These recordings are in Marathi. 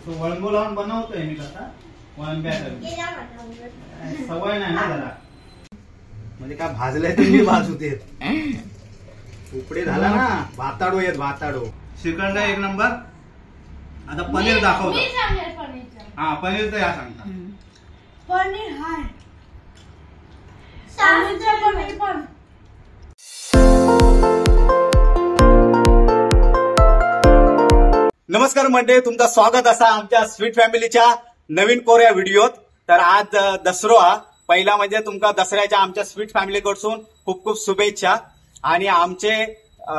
तो वळंबो लावून बनवतोय मी कसा वळंब्या सवय नाही ना जरा म्हणजे काय भाजलंय तर मी भाजूते उकडे झाला ना भाताडो येत भाताडो श्रीखंड एक नंबर। आता पनीर दाखवतो हा पनीर तर या सांगता पनीर हाय पनीर पण नमस्कार मंडळी, तुमचं स्वागत असा आमच्या स्वीट फॅमिलीच्या नवीन कोऱ्या व्हिडिओत। तर आज दसरो हा पहिला म्हणजे तुमका दसऱ्याच्या आमच्या स्वीट फॅमिली कडसून खूप खूप शुभेच्छा। आणि आमचे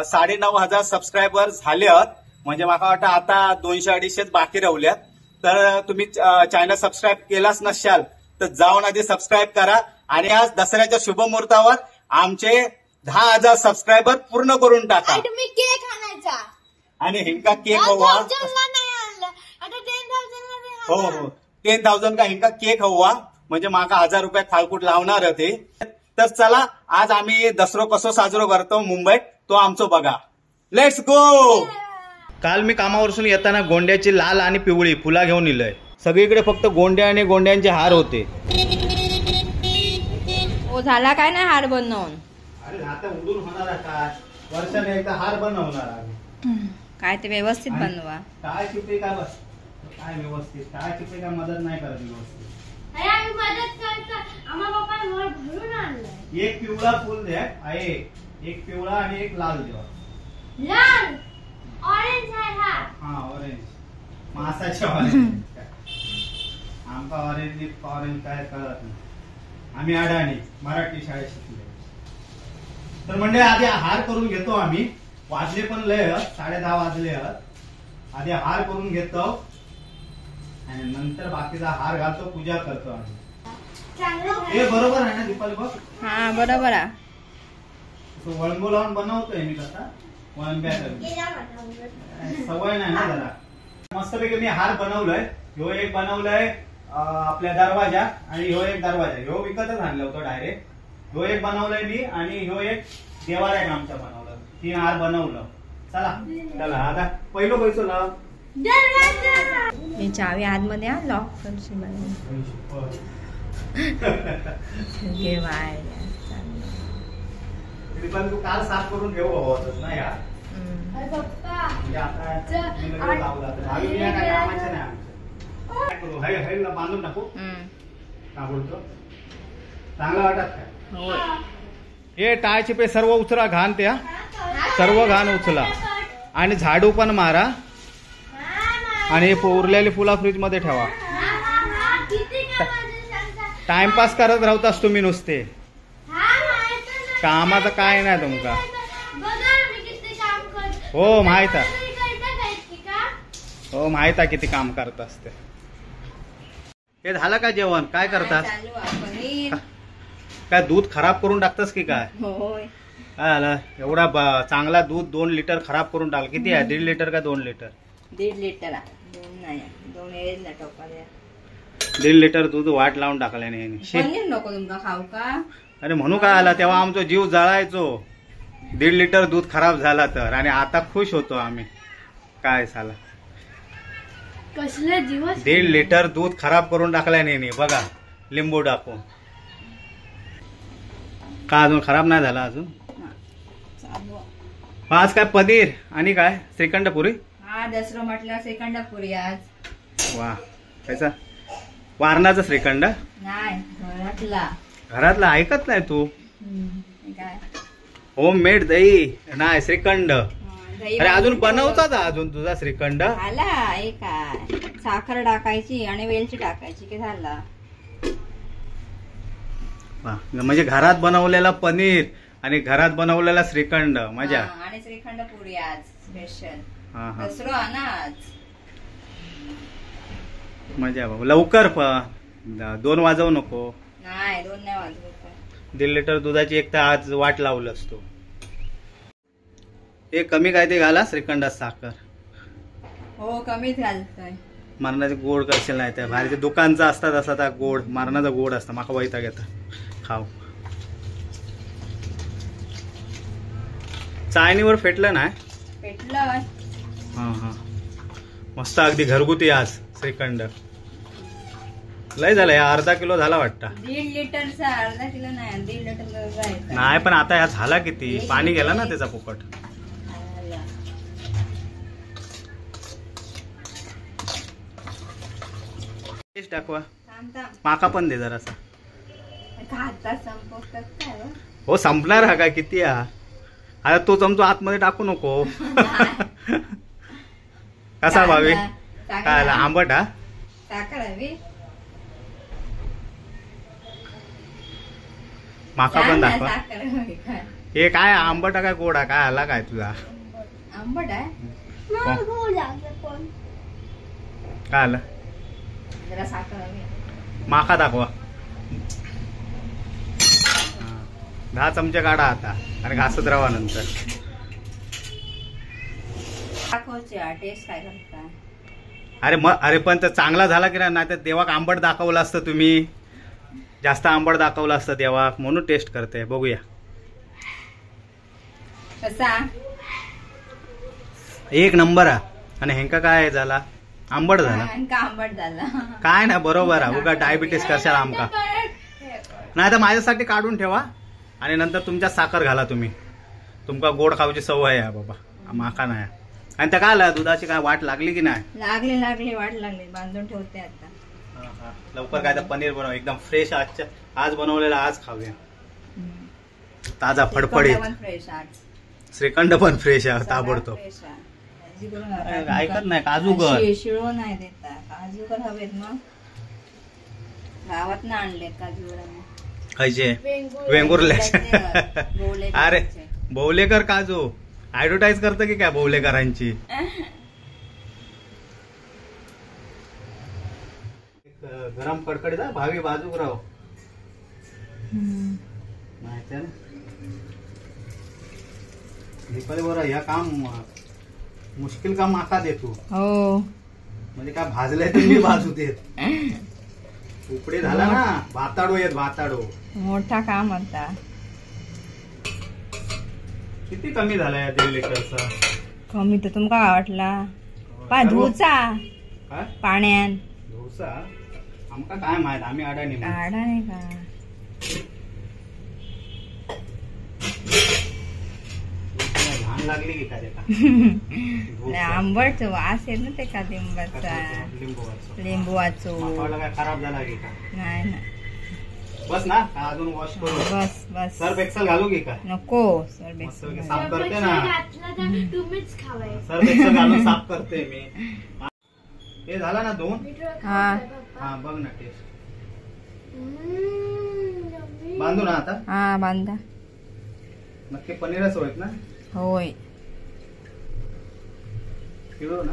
9,500 सबस्क्रायबर झाले आहेत, म्हणजे मला वाटतं आता 200-250 बाकी राहिल्यात। तर तुम्ही चॅनल सबस्क्राईब केलाच नसाल तर जाऊन आधी सबस्क्राईब करा आणि आज दसऱ्याच्या शुभ मुहूर्तावर आमचे 10,000 सबस्क्रायबर पूर्ण करून टाका। तुम्ही केक आणायचा आणि हिंका केक हवा हो हो 10,000 का हिंका केक हवा म्हणजे माका 1,000 रुपये फाळकूट लावणार होते। तर चला आज आम्ही दसरो कसो साजरो करतो मुंबईत तो आमचो बघा, लेट्स गो। काल मी कामावरून येताना गोंड्याची लाल आणि पिवळी फुला घेऊन इलय। सगळीकडे फक्त गोंड्या आणि गोंड्यांचे हार होते। ओ झाला काय नाही हार बनवून? अरे आता उडून होणार काय, वर्षाने एकदा हार बनवणार काय ते व्यवस्थित बनवा। काय चिपे काय बस काय व्यवस्थित काय चिपे काय मदत नाही करत व्यवस्थित। आम्ही मदत करतो, आम्हा बाबा वर भरून आणलंय। एक पिवळा फुल द्या आहे, एक पिवळा आणि एक लाल द्या। लाल ऑरेंज आहे हा ऑरेंज मासाच्या ऑरेंज आमका ऑरेंज काय कळत नाही, आम्ही अडाणी मराठी शाळेत शिकले। तर म्हणजे आधी हार करून घेतो आम्ही, वाजले पण लय 10:30 वाजले आधी हार करून घेतो आणि नंतर बाकीचा हार घालतो, पूजा करतो आम्ही। हे बरोबर आहे ना दीपाली बघ? हा बरोबर आहे। तो वळंबो लावून बनवतोय मी कसा वळंब्या सवय नाही ना जरा। मस्तपैकी मी हार बनवलंय। ह्यो एक बनवलंय आपल्या दरवाजा आणि ह्यो एक दरवाजा, ह्यो विकतच आणलं होतं डायरेक्ट। ह्यो एक बनवलंय मी आणि ह्यो एक देवालय आमच्या बनवलं, 3 हार बनवलं। चला आता पहिलं पैसो लाव ही चावी आतमध्ये आ लॉक करशील पण तू काल साफ करून ठेव होतच ना यार। म्हणजे आता लावला तर भावी काय कामाचं नाही आमचं। काय करू हाय बांधून टाकू का बोलतो चांगला वाटत काय? हे टाळची पे सर्व उचला, घाण त्या सर्व घाण उचला आणि झाडू पण मारा आणि उरलेली फुला फ्रीज मध्ये ठेवा। टाइमपास करत राहतास तुम्ही नुसते, कामाचं काय नाही तुमका। हो माहित आहे, हो माहित आहे किती काम करत असते। हे झालं का जेवण? काय करतात? काय दूध खराब करून टाकतास की काय? होय काय झालं एवढा चांगला दूध 2 लिटर खराब करून टाकलं? किती आहे, 1.5 लिटर का 2 लिटर? 1.5 लिटर 2 नाही 2 येईल ना टोपाला। 1.5 लिटर दूध वाट लावून टाकल्याने। पनीर नको तुमका खाऊ का? अरे म्हणू काय आला तेव्हा आमचा जीव जळायचो 1.5 लिटर दूध खराब झाला तर, आणि आता खुश होतो आम्ही। काय झालं कसले दिवस, 1.5 लिटर दूध खराब करून टाकल्याने बघा, लिंबू टाकून। का अजून खराब नाही झाला अजून? आज काय पनीर आणि काय श्रीखंड पुरी? हा दसरा म्हटलं श्रीखंड पुरी आज। वा कैसा वारणाचा श्रीखंड? नाही घरातला। घरातला ऐकत नाही तू? काय होम मेड दही नाही श्रीखंड। अरे अजून बनवतात अजून तुझा श्रीखंड? झाला एक काय साखर टाकायची आणि वेलची टाकायची की झाला। म्हणजे घरात बनवलेला पनीर आणि घरात बनवलेला श्रीखंड, मजा। आणि श्रीखंड पुरी आज स्पेशल दसरा ना आज, मजा बाबा। लवकर 2 वाजवू नको। नाही 2 नाही वाजवत। 1.5 लिटर दुधाची एक तर आज वाट लावलं असतो। हे कमी काय ते घाला श्रीखंडात साखर? हो कमीच घालतोय। मरणाचे गोड करशील नाही त्या बाहेरचे दुकानचा असतात असा त्या गोड मरणाचा गोड असता, माका वैताग येता खाऊ। चाळणीवर फेटलं नाही? फेटलं हा हा मस्त अगदी घरगुती आज श्रीखंड. लय झालं या, अर्धा किलो झाला वाटतं. 1.5 लिटरचा, अर्धा किलो नाही, 1.5 लिटर नाही पण आता ह्या झाला किती, पाणी गेला ना त्याचा फुकट. टेस्ट दाखवा. माका पण दे जरासा. संपवतात काय हो? हो संपणार हा काय, किती हा. आता तो चमचो आतमध्ये टाकू नको. कसा भावी काय आला, आंबट हा. साखर हवी. माका पण दाखवा. साखर हवी काय? हे काय आंबट काय गोडा काय आला काय तुझा. आंबट आहे. काय आलं. जरा साखर हवी. माका दाखवा. 10 चमचे काढा आता आणि घासत राहा नंतर. टेस्ट काय करता. अरे पण तर चांगला झाला की नाही तर देवाक आंबट दाखवलं असतं तुम्ही. जास्त आंबट दाखवलं असतं देवाक म्हणून टेस्ट करते. बघूया कसा. एक नंबर आहे. आणि हेंका काय झाला, आंबट झाला. आंबट झाला काय ना बरोबर आहे. उगा डायबिटीस कशाला आमका. नाही तर माझ्यासाठी काढून ठेवा आणि नंतर तुमच्या साखर घाला तुम्ही. तुमका गोड खाऊची सवय आहे बाबा, माका नाही. आणि त्या काय आलं, दुधाची काय वाट लागली की नाही. लागली वाट लागली. बांधून ठेवते आता. लवकर काय तर पनीर बनव एकदम फ्रेश. आज बनवलेलं आज खाऊया. ताजा फडफडीत. श्रीखंड पण फ्रेश आहे ताबडतोब. ऐकत नाही काजूगर शिळो नाही देता. काजूगर हवेत मग गावात ना आणले काजूगर. खायचे वेंगुर्ले. अरे बौलेकर काजू ऍडव्हर्टाईज करतं की काय बौलेकरांची. गरम कडकडीत भावी बाजूक राव. माहिती आहे ना दीपाली बरोबर. या काम मुश्किल काम माका देतो. हो म्हणजे काय भाजलंय तर मी बाजू देत. उकडे झाला ना भाताडो येत. भाताडो मोठा काम होता. किती कमी झाला या 1.5 लिटरचा. कमी तर तुमका वाटला. धुचा काय पाण्यान धुसा. आमका काय माहित, आम्ही अडाणी नाही का. लहान लागली की काय. आंबट वास येत ना ते का लिंबाचा. लिंबूवाचो काय खराब झाला की काय. नाही बस ना अजून वॉश करू. बस सर्फ एक्सेल घालू की काय. नको साफ करते ना. तुम्हीच खावाय. सर्फ एक्सेल घालून साफ करते मी. हे झाला ना 2. हा बघ ना टेस्ट. बांधू ना आता. हा बांधा. नक्की पनीरच होत ना. होय.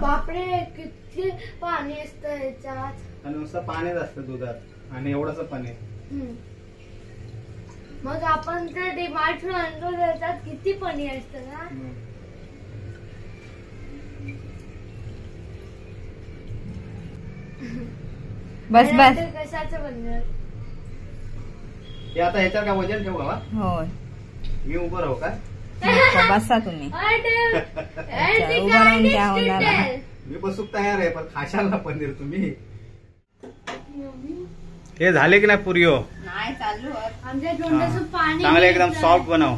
बापरे किती पाणी असतं ह्याच्यात. आणि नुसतं पाणीच असतं दुधात आणि एवढंच पनीर. मग आपण ते डिमार्ट आणतो त्याच्यात किती पनीर असतं ना. बस कशाचं पनीर. हे आता ह्याच्यावर काय वजन ठेवू का. होय मी उभं राहू काय. बसा तुम्ही. उभं राहून द्या होणार. मी बसूक तयार आहे पण खाशाल ना पनीर तुम्ही. हे झाले की नाही पुरियो. नाही चालू आमच्या तोंडाचं पाणी चांगले एकदम सॉफ्ट बनव.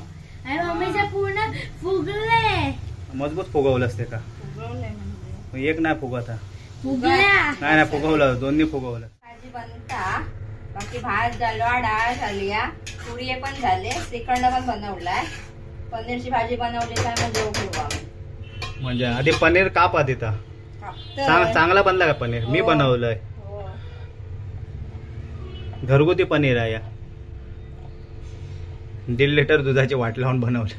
मम्मीच्या पूर्ण फुगले. मजबूत फुगवलं असते का. एक नाही फुगवता. फुगल्या नाही फुगवलं. दोन्ही फुगवलं. भाजी बनता. बाकी भात झालो, डाळ झाली, पुरी पण झाले, श्रीखंड पण बनवलाय, पनीरची भाजी बनवली काय मग जेव घेऊ आम्ही. म्हणजे आधी पनीर काप आधी चांगला बनला का पनीर. मी बनवलंय. घरगुती पनीर आहे. 1.5 लिटर दुधाची वाट लावून बनवलं.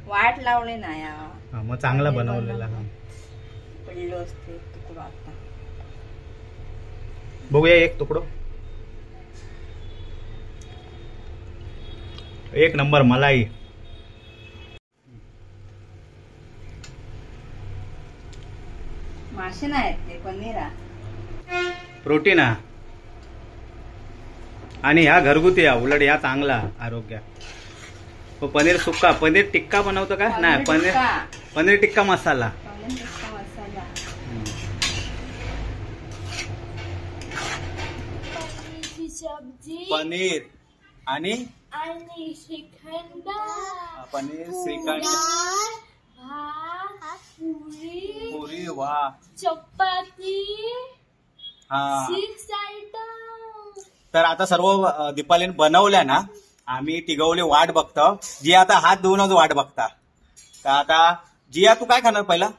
वाट लावली नाही मग चांगला बनवलेला. पडलो असते तुकडो. आता बघूया एक तुकडो. एक नंबर मलाई. मासे नाहीत ते पनीर. प्रोटीन आहे आणि ह्या घरगुती आहे. उलट ह्या चांगला आरोग्य. पनीर सुक्का. पनीर टिक्का बनवतो का. नाही पनीर टिक्का मसाला. सब्जी पनीर आणि श्रीखंड पनीर श्रीखंड भात पुरी पुरी वा चपाती हा 6 आयटम. तर आता सर्व दीपालीने बनवल्या ना आम्ही तिघवली वाट बघतो. जी आता हात धुवूनच वाट बघता. तर आता जिया तू काय खाणार पहिला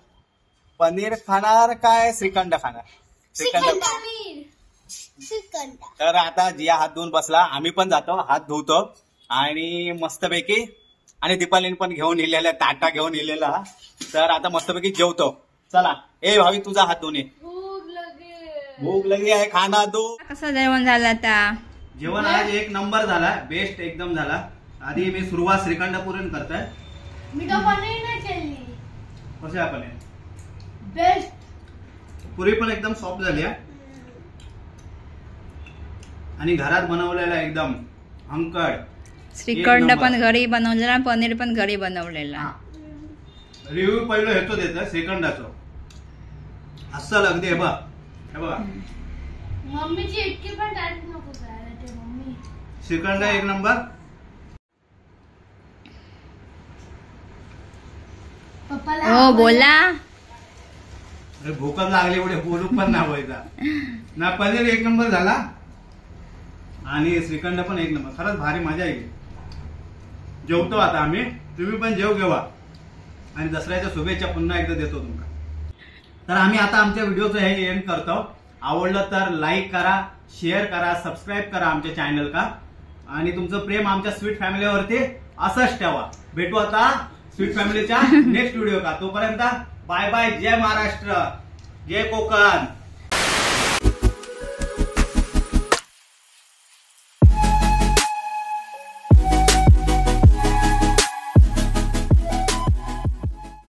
पनीर खाणार काय श्रीखंड खाणार श्रीखंड. तर आता जिया हात धुवून बसला आम्ही पण जातो हात धुवतो आणि मस्तपैकी आणि दीपालीने पण घेऊन इलेला ताटा घेऊन इलेला. तर आता मस्तपैकी जेवतो. चला ए भावी तुझा हात धुवून ये. भूक लगी आहे खाना तू. कसं जेवण झालं आता जेवण आज एक नंबर झाला बेस्ट एकदम झाला. आधी मी सुरुवात श्रीखंड पुरीन करतोय. मी तो पनीर नाही केली कसे आपण बेस्ट पुरी पण एकदम सॉफ्ट झाली आहे आणि घरात बनवलेला एकदम अंकड. श्रीखंड पण घरी बनवलेला पनीर पण घरी बनवलेला. रिव्ह्यू पहिलं हेतो देत श्रीखंडाचं अस्सल अगदी हे बघा मम्मीची इतकी पण तारीफ नको करायला ते मम्मी. श्रीखंड एक नंबर. पप्पाला हो बोला भूकच लागली एवढे बोलू पण नाही व्हायचा ना. पनीर एक नंबर झाला आणि श्रीखंड पण एक नंबर. खरंच भारी मजा येईल. जेवतो आता आम्ही तुम्ही पण जेव घेवा आणि दसऱ्याच्या शुभेच्छा पुन्हा एकदा देतो तुम्हाला. तर आम्ही आता आमच्या व्हिडिओचं हे एंड करतो. आवडलं तर लाईक करा शेअर करा सबस्क्राईब करा आमच्या चॅनल का. आणि तुमचं प्रेम आमच्या स्वीट फॅमिलीवरती असंच ठेवा. भेटू आता स्वीट फॅमिलीच्या नेक्स्ट व्हिडिओ का. तोपर्यंत बाय बाय. जय महाराष्ट्र जय कोकण.